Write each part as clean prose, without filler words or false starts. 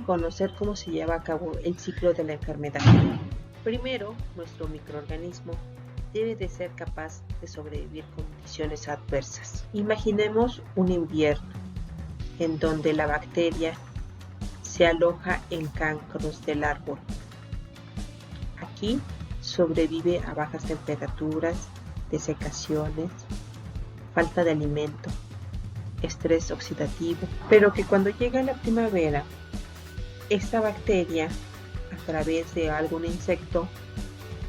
conocer cómo se lleva a cabo el ciclo de la enfermedad. Primero, nuestro microorganismo debe de ser capaz de sobrevivir con condiciones adversas. Imaginemos un invierno en donde la bacteria se aloja en cancros del árbol. Aquí sobrevive a bajas temperaturas, desecaciones, falta de alimento, estrés oxidativo, pero que cuando llega la primavera, esta bacteria, a través de algún insecto,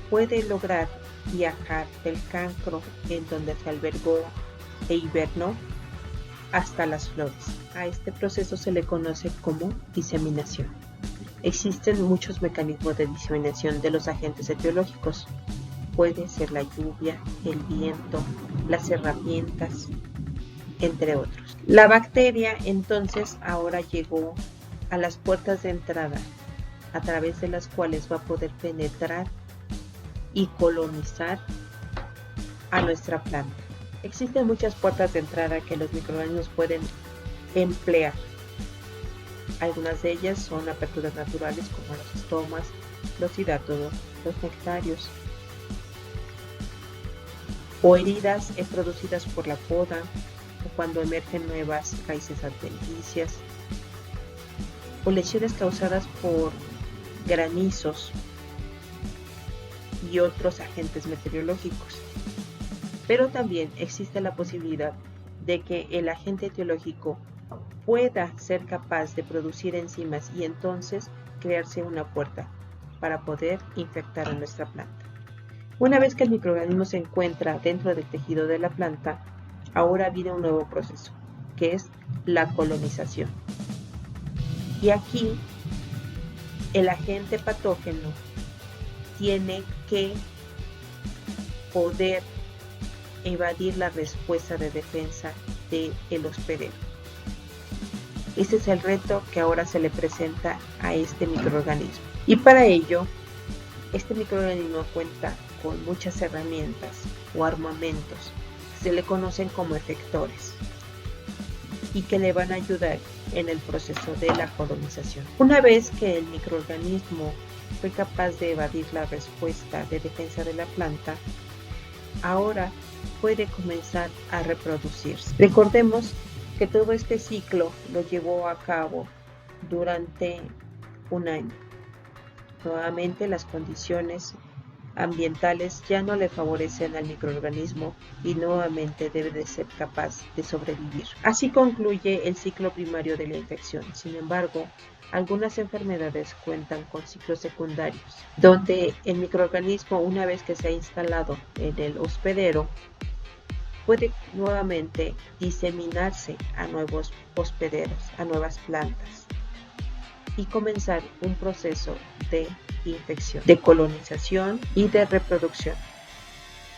puede lograr viajar del cancro en donde se albergó e hibernó hasta las flores. A este proceso se le conoce como diseminación. Existen muchos mecanismos de diseminación de los agentes etiológicos. Puede ser la lluvia, el viento, las herramientas, entre otros. La bacteria entonces ahora llegó a las puertas de entrada, a través de las cuales va a poder penetrar y colonizar a nuestra planta. Existen muchas puertas de entrada que los microorganismos pueden emplear. Algunas de ellas son aperturas naturales como los estomas, los hidátodos, los nectarios, o heridas producidas por la poda, o cuando emergen nuevas raíces adventicias, o lesiones causadas por granizos y otros agentes meteorológicos. Pero también existe la posibilidad de que el agente etiológico pueda ser capaz de producir enzimas y entonces crearse una puerta para poder infectar a nuestra planta. Una vez que el microorganismo se encuentra dentro del tejido de la planta, ahora viene un nuevo proceso, que es la colonización. Y aquí el agente patógeno tiene que poder evadir la respuesta de defensa del hospedero. Este es el reto que ahora se le presenta a este microorganismo. Y para ello, este microorganismo cuenta con muchas herramientas o armamentos que se le conocen como efectores y que le van a ayudar en el proceso de la colonización. Una vez que el microorganismo fue capaz de evadir la respuesta de defensa de la planta, ahora puede comenzar a reproducirse. Recordemos que todo este ciclo lo llevó a cabo durante un año. Nuevamente las condiciones ambientales ya no le favorecen al microorganismo y nuevamente debe de ser capaz de sobrevivir. Así concluye el ciclo primario de la infección. Sin embargo, algunas enfermedades cuentan con ciclos secundarios, donde el microorganismo, una vez que se ha instalado en el hospedero, puede nuevamente diseminarse a nuevos hospederos, a nuevas plantas y comenzar un proceso de infección, de colonización y de reproducción.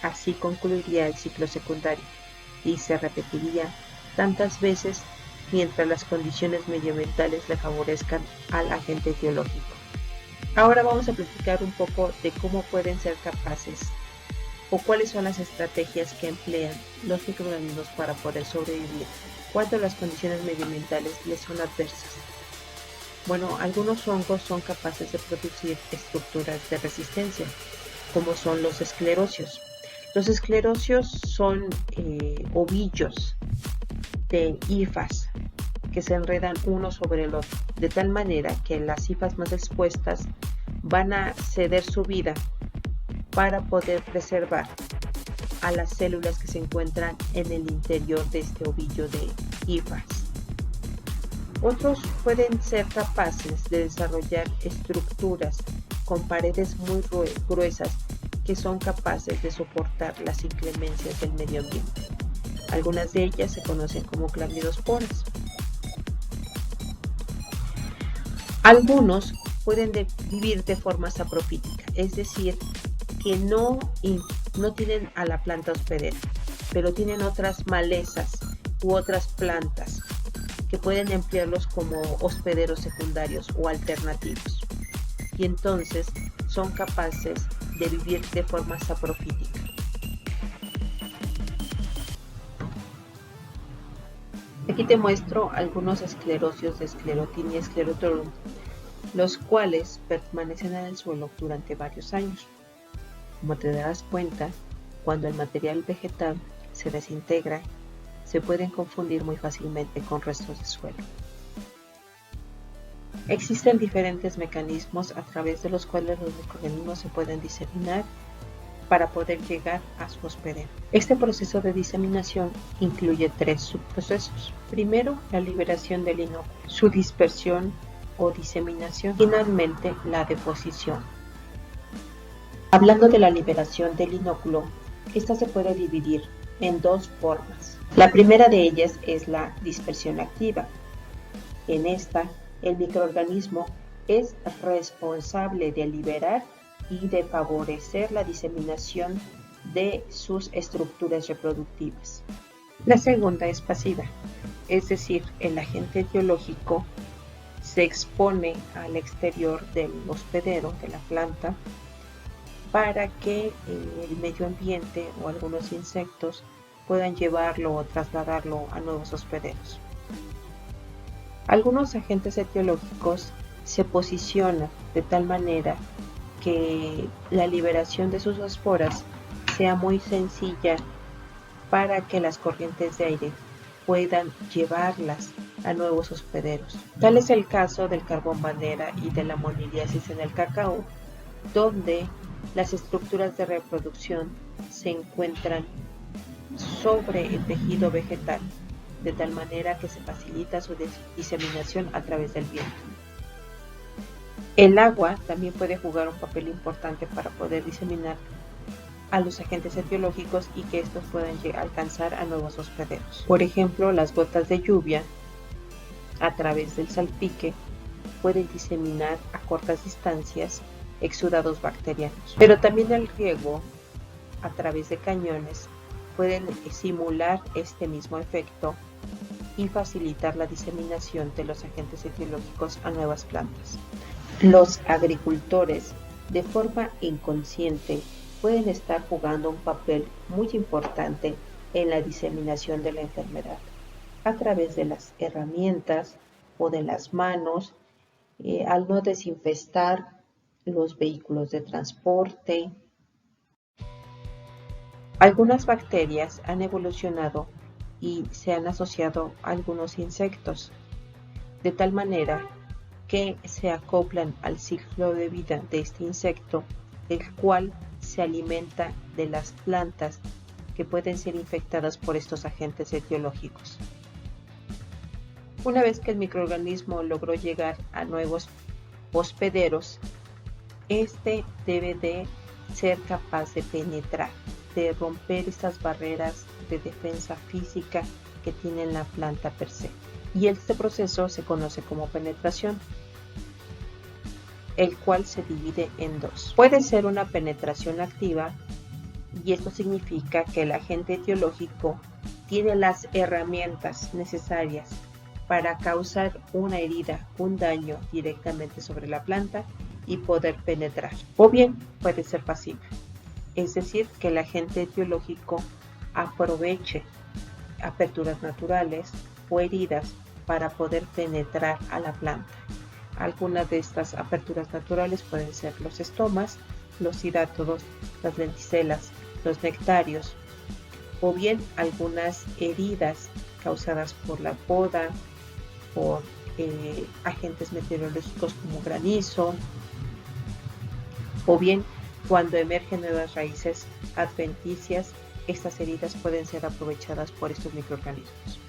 Así concluiría el ciclo secundario y se repetiría tantas veces mientras las condiciones medioambientales le favorezcan al agente etiológico. Ahora vamos a platicar un poco de cómo pueden ser capaces o cuáles son las estrategias que emplean los microorganismos para poder sobrevivir cuando las condiciones medioambientales les son adversas. Bueno, algunos hongos son capaces de producir estructuras de resistencia, como son los esclerosios. Los esclerosios son ovillos de hifas que se enredan uno sobre el otro, de tal manera que las hifas más expuestas van a ceder su vida para poder preservar a las células que se encuentran en el interior de este ovillo de hifas. Otros pueden ser capaces de desarrollar estructuras con paredes muy gruesas que son capaces de soportar las inclemencias del medio ambiente. Algunas de ellas se conocen como clamidosporas. Algunos pueden vivir de forma saprofítica, es decir, que no tienen a la planta hospedera, pero tienen otras malezas u otras plantas que pueden emplearlos como hospederos secundarios o alternativos. Y entonces son capaces de vivir de forma saprofítica. Aquí te muestro algunos esclerosios de Sclerotinia sclerotorum los cuales permanecen en el suelo durante varios años. Como te darás cuenta, cuando el material vegetal se desintegra, se pueden confundir muy fácilmente con restos de suelo. Existen diferentes mecanismos a través de los cuales los microorganismos se pueden diseminar para poder llegar a su hospedero. Este proceso de diseminación incluye 3 subprocesos. Primero, la liberación del inóculo, su dispersión o diseminación, y finalmente la deposición. Hablando de la liberación del inóculo, esta se puede dividir en 2 formas. La primera de ellas es la dispersión activa. En esta, el microorganismo es responsable de liberar y de favorecer la diseminación de sus estructuras reproductivas. La segunda es pasiva, es decir, el agente etiológico se expone al exterior del hospedero de la planta para que el medio ambiente o algunos insectos puedan llevarlo o trasladarlo a nuevos hospederos. Algunos agentes etiológicos se posicionan de tal manera que la liberación de sus esporas sea muy sencilla para que las corrientes de aire puedan llevarlas a nuevos hospederos. Tal es el caso del carbón bandera y de la moniliasis en el cacao, donde las estructuras de reproducción se encuentran sobre el tejido vegetal, de tal manera que se facilita su diseminación a través del viento. El agua también puede jugar un papel importante para poder diseminar a los agentes etiológicos y que estos puedan alcanzar a nuevos hospederos. Por ejemplo, las gotas de lluvia a través del salpique pueden diseminar a cortas distancias exudados bacterianos. Pero también el riego a través de cañones pueden simular este mismo efecto y facilitar la diseminación de los agentes etiológicos a nuevas plantas. Los agricultores, de forma inconsciente, pueden estar jugando un papel muy importante en la diseminación de la enfermedad a través de las herramientas o de las manos, al no desinfestar los vehículos de transporte. Algunas bacterias han evolucionado y se han asociado a algunos insectos, de tal manera que se acoplan al ciclo de vida de este insecto, el cual se alimenta de las plantas que pueden ser infectadas por estos agentes etiológicos. Una vez que el microorganismo logró llegar a nuevos hospederos, este debe de ser capaz de penetrar, de romper estas barreras de defensa física que tiene la planta per se. Y este proceso se conoce como penetración, el cual se divide en 2. Puede ser una penetración activa, y esto significa que el agente etiológico tiene las herramientas necesarias para causar una herida, un daño directamente sobre la planta y poder penetrar. O bien puede ser pasiva, es decir, que el agente etiológico aproveche aperturas naturales o heridas para poder penetrar a la planta. Algunas de estas aperturas naturales pueden ser los estomas, los cirátodos, las lenticelas, los nectarios, o bien algunas heridas causadas por la poda, por agentes meteorológicos como granizo, o bien cuando emergen nuevas raíces adventicias, estas heridas pueden ser aprovechadas por estos microorganismos.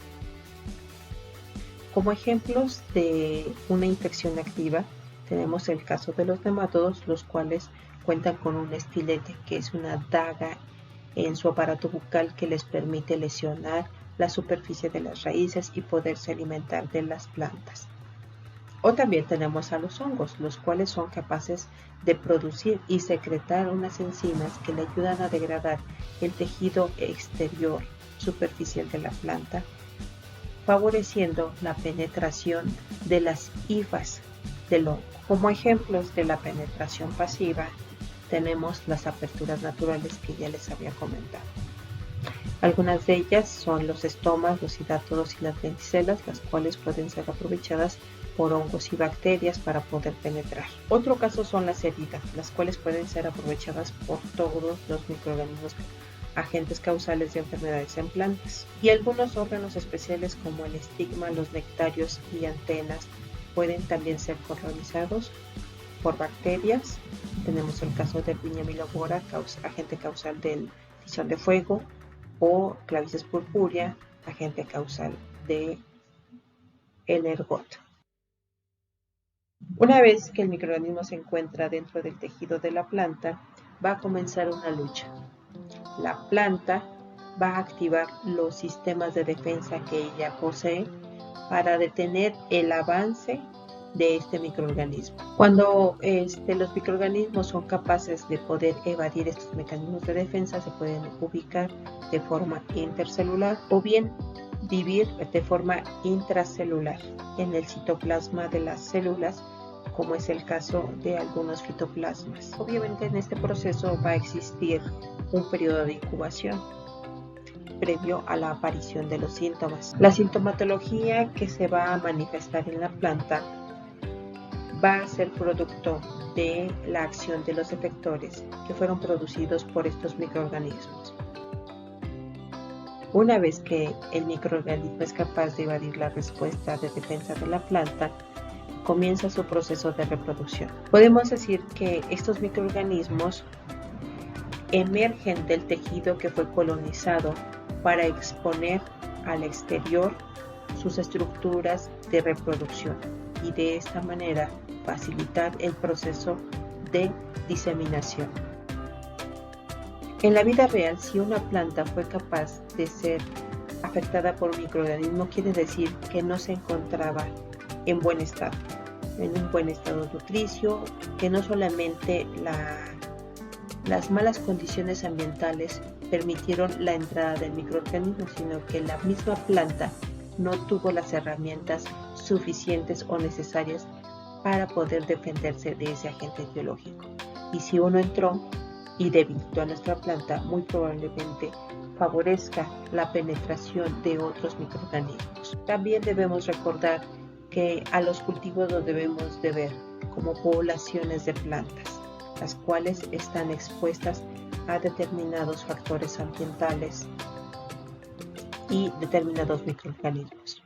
Como ejemplos de una infección activa, tenemos el caso de los nematodos, los cuales cuentan con un estilete, que es una daga en su aparato bucal que les permite lesionar la superficie de las raíces y poderse alimentar de las plantas. O también tenemos a los hongos, los cuales son capaces de producir y secretar unas enzimas que le ayudan a degradar el tejido exterior superficial de la planta, favoreciendo la penetración de las hifas del hongo. Como ejemplos de la penetración pasiva, tenemos las aperturas naturales que ya les había comentado. Algunas de ellas son los estomas, los cirátodos y las lenticelas, las cuales pueden ser aprovechadas por hongos y bacterias para poder penetrar. Otro caso son las heridas, las cuales pueden ser aprovechadas por todos los microorganismos agentes causales de enfermedades en plantas. Y algunos órganos especiales como el estigma, los nectarios y antenas pueden también ser colonizados por bacterias. Tenemos el caso del Viñamila boara, agente causal del tizón de fuego, o Clavices purpurea, agente causal de el ergot. Una vez que el microorganismo se encuentra dentro del tejido de la planta, va a comenzar una lucha. La planta va a activar los sistemas de defensa que ella posee para detener el avance de este microorganismo. Cuando los microorganismos son capaces de poder evadir estos mecanismos de defensa, se pueden ubicar de forma intercelular o bien vivir de forma intracelular en el citoplasma de las células, como es el caso de algunos fitoplasmas. Obviamente en este proceso va a existir un periodo de incubación previo a la aparición de los síntomas. La sintomatología que se va a manifestar en la planta va a ser producto de la acción de los efectores que fueron producidos por estos microorganismos. Una vez que el microorganismo es capaz de evadir la respuesta de defensa de la planta, comienza su proceso de reproducción. Podemos decir que estos microorganismos emergen del tejido que fue colonizado para exponer al exterior sus estructuras de reproducción y de esta manera facilitar el proceso de diseminación. En la vida real, si una planta fue capaz de ser afectada por un microorganismo, quiere decir que no se encontraba en buen estado, en un buen estado nutricio, que no solamente las malas condiciones ambientales permitieron la entrada del microorganismo, sino que la misma planta no tuvo las herramientas suficientes o necesarias para poder defenderse de ese agente biológico. Y si uno entró y debilitó a nuestra planta, muy probablemente favorezca la penetración de otros microorganismos. También debemos recordar que a los cultivos los debemos de ver como poblaciones de plantas, las cuales están expuestas a determinados factores ambientales y determinados microorganismos.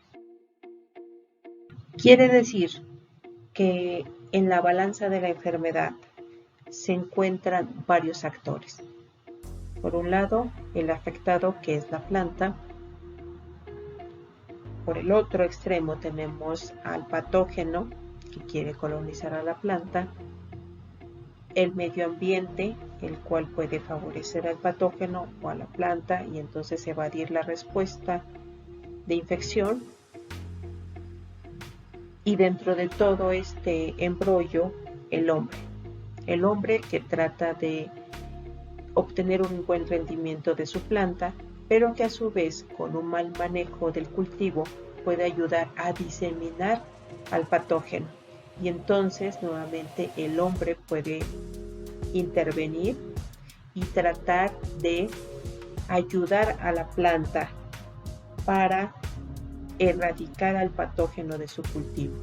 Quiere decir que en la balanza de la enfermedad se encuentran varios actores. Por un lado, el afectado, que es la planta. Por el otro extremo tenemos al patógeno, que quiere colonizar a la planta. El medio ambiente, el cual puede favorecer al patógeno o a la planta y entonces evadir la respuesta de infección. Y dentro de todo este embrollo, el hombre que trata de obtener un buen rendimiento de su planta, pero que a su vez con un mal manejo del cultivo puede ayudar a diseminar al patógeno. Y entonces nuevamente el hombre puede intervenir y tratar de ayudar a la planta para erradicar al patógeno de su cultivo.